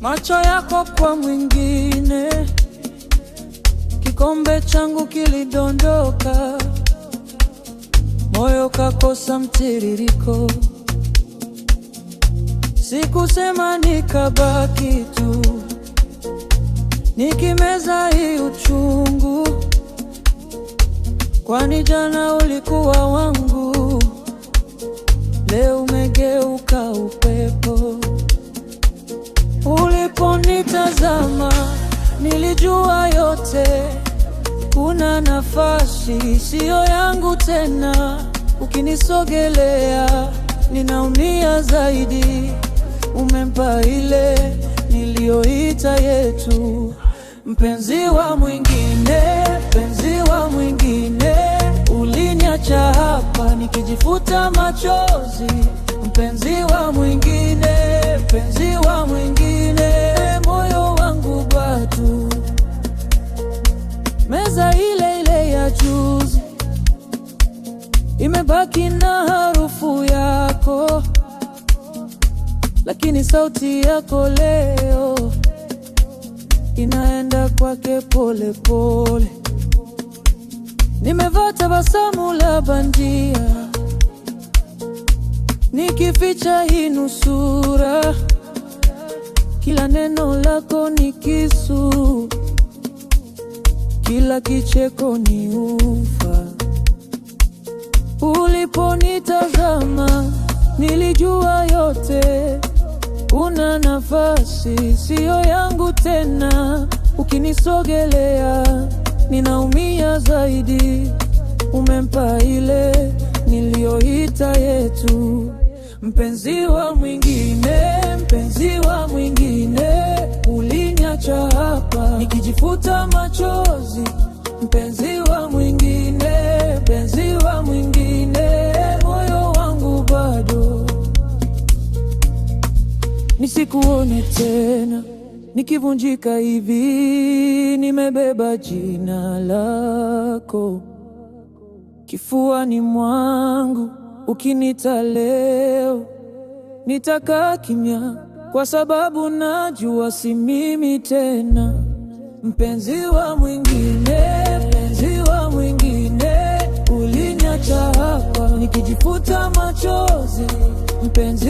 macho yako kwa mwingine, kikombe changu kilidondoka, moyo kakosa mtiririko. Sikusema nikabaki tu, nikimeza hii uchungu, kwani jana ulikuwa wangu, leo umegeuka upepo. Uliponitazama nilijua yote, kuna nafasi siyo yangu tena. Ukinisogelea ninaumia zaidi, umempa ile niliyoita yetu. Mpenzi wa mwingine, mpenzi wa mwingine, uliniacha hapa nikijifuta machozi. Mpenzi wa mwingine, mpenzi wa mwingine, moyo wangu bado meza ile ile ya juzi, imebaki na harufu yako, lakini sauti yako leo inaenda kwake pole pole. Nimevaa tabasamu la bandia, nikificha hii nusura, kila neno lako ni kisu, kila kicheko ni ufa. Uliponitazama nilijua yote, kuna nafasi siyo yangu tena. Ukinisogelea ninaumia zaidi, umempa ile niliyoita yetu. Mpenzi wa mwingine, mpenzi wa mwingine, uliniacha hapa nikijifuta machozi. Mpenzi wa mwingine, mpenzi wa mwingine, moyo wangu bado nisikuone tena nikivunjika hivi. Nimebeba jina lako kifuani mwangu, ukinita leo nitakaa kimya, kwa sababu najua si mimi tena. Mpenzi wa mwingine, mpenzi wa mwingine, uliniacha hapa nikijifuta machozi. Mpenzi